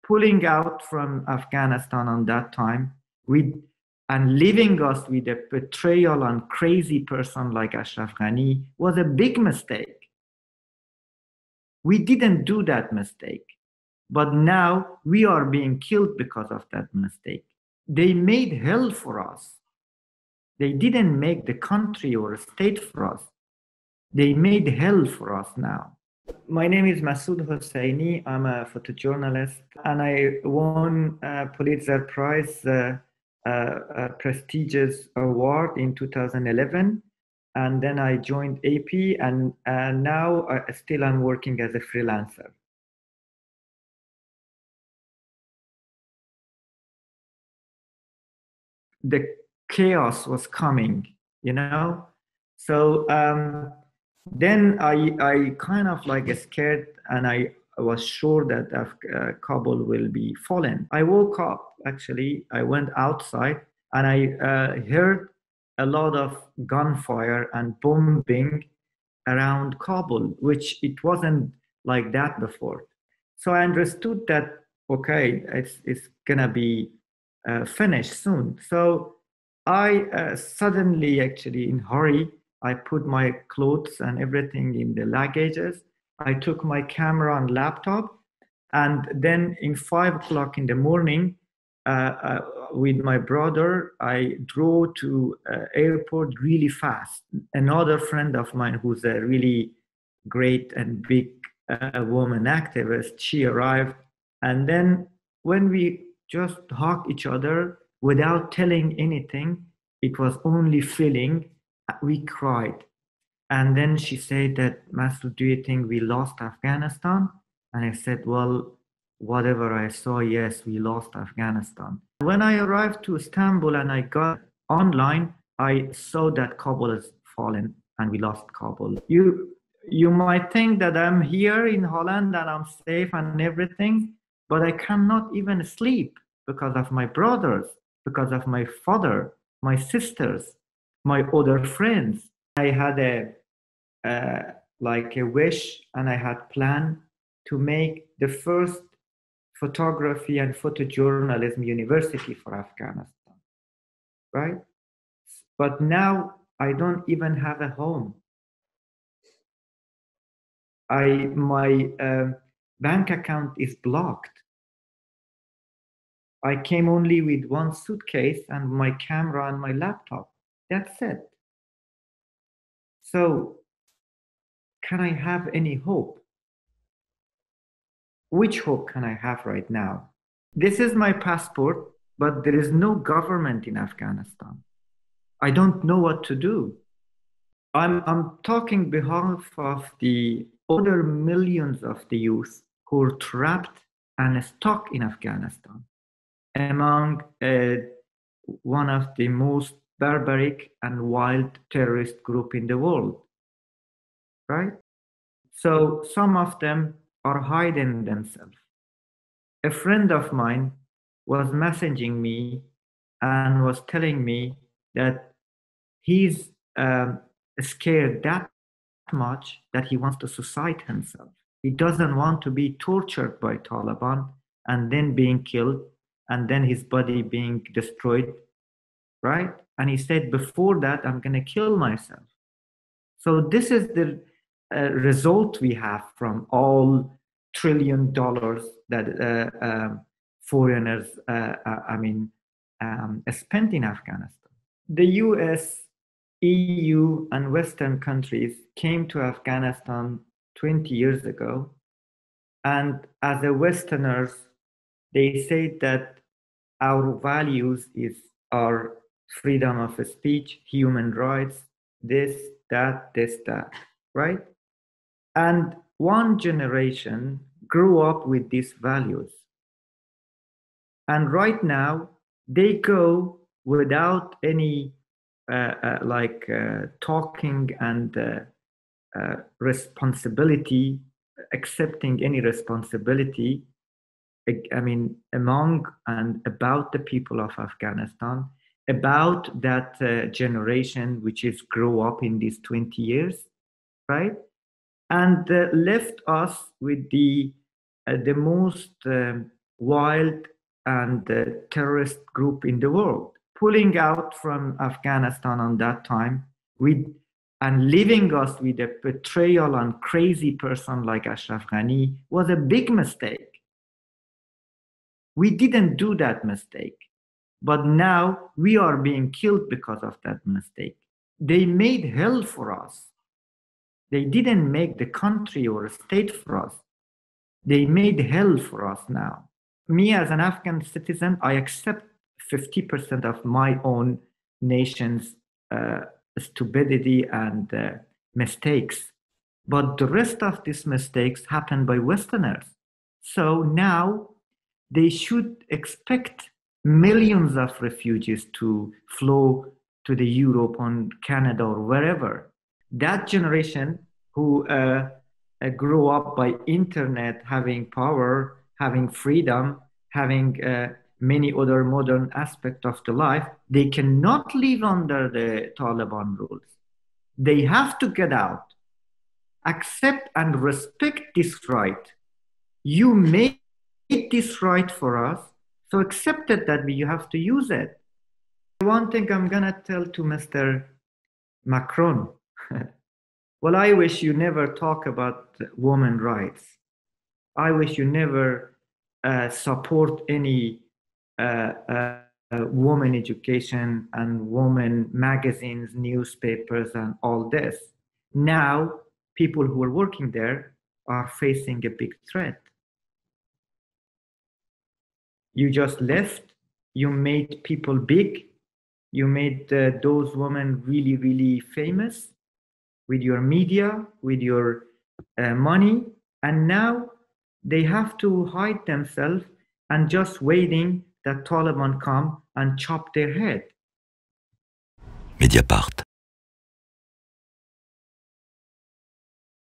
pulling out from Afghanistan on that time and leaving us with a betrayal and crazy person like Ashraf Ghani was a big mistake. We didn't do that mistake, but now we are being killed because of that mistake. They made hell for us. They didn't make the country or a state for us. They made hell for us now. My name is Massoud Hossaini. I'm a photojournalist, and I won a Pulitzer Prize, a prestigious award in 2011. And then I joined AP, and now I'm working as a freelancer. The chaos was coming, you know? So then I kind of like scared, and I was sure that Kabul will be fallen. I woke up, actually, I went outside, and I heard a lot of gunfire and bombing around Kabul, which it wasn't like that before. So I understood that, okay, it's gonna be finished soon. So I suddenly, actually in hurry, I put my clothes and everything in the luggages. I took my camera and laptop, and then in 5 o'clock in the morning, with my brother, I drove to airport really fast. Another friend of mine who's a really great and big woman activist, she arrived. And then when we just hugged each other without telling anything, it was only feeling, we cried. And then she said that, Massoud, do you think we lost Afghanistan? And I said, well, whatever I saw, yes, we lost Afghanistan. When I arrived to Istanbul and I got online, I saw that Kabul has fallen and we lost Kabul. You might think that I'm here in Holland and I'm safe and everything, but I cannot even sleep because of my brothers, because of my father, my sisters, my other friends. I had a wish, and I had planned to make the first photography and photojournalism university for Afghanistan, right? But now I don't even have a home. My bank account is blocked. I came only with one suitcase and my camera and my laptop. That's it. So, can I have any hope? Which hope can I have right now? This is my passport, but there is no government in Afghanistan. I don't know what to do. I'm talking behalf of the other millions of the youth who are trapped and stuck in Afghanistan, among one of the most barbaric and wild terrorist group in the world, right? So some of them are hiding themselves. A friend of mine was messaging me and was telling me that he's scared that much that he wants to suicide himself. He doesn't want to be tortured by Taliban and then being killed and then his body being destroyed, right? And he said, before that, I'm going to kill myself. So this is the result we have from all $1 trillion that foreigners, spent in Afghanistan. The US, EU, and Western countries came to Afghanistan 20 years ago. And as a Westerners, they said that our values are freedom of speech, human rights, this, that, right? And one generation grew up with these values. And right now, they go without any talking and responsibility, accepting any responsibility, among and about the people of Afghanistan, about that generation which is grow up in these 20 years, right? And left us with the most wild and terrorist group in the world. Pulling out from Afghanistan on that time and leaving us with a betrayal and crazy person like Ashraf Ghani was a big mistake. We didn't do that mistake, but now we are being killed because of that mistake. They made hell for us. They didn't make the country or a state for us. They made hell for us now. Me as an Afghan citizen, I accept 50% of my own nation's stupidity and mistakes. But the rest of these mistakes happened by Westerners. So now they should expect millions of refugees to flow to the Europe or Canada or wherever. That generation who grew up by internet, having power, having freedom, having many other modern aspects of the life, they cannot live under the Taliban rules. They have to get out, accept and respect this right. You made this right for us, so accept it that you have to use it. One thing I'm gonna tell to Mr. Macron, well, I wish you never talk about women rights. I wish you never support any woman education and woman magazines, newspapers, and all this. Now, people who are working there are facing a big threat. You just left, you made people big, you made those women really, really famous with your media, with your money, and now they have to hide themselves and just waiting that Taliban come and chop their head. Mediapart.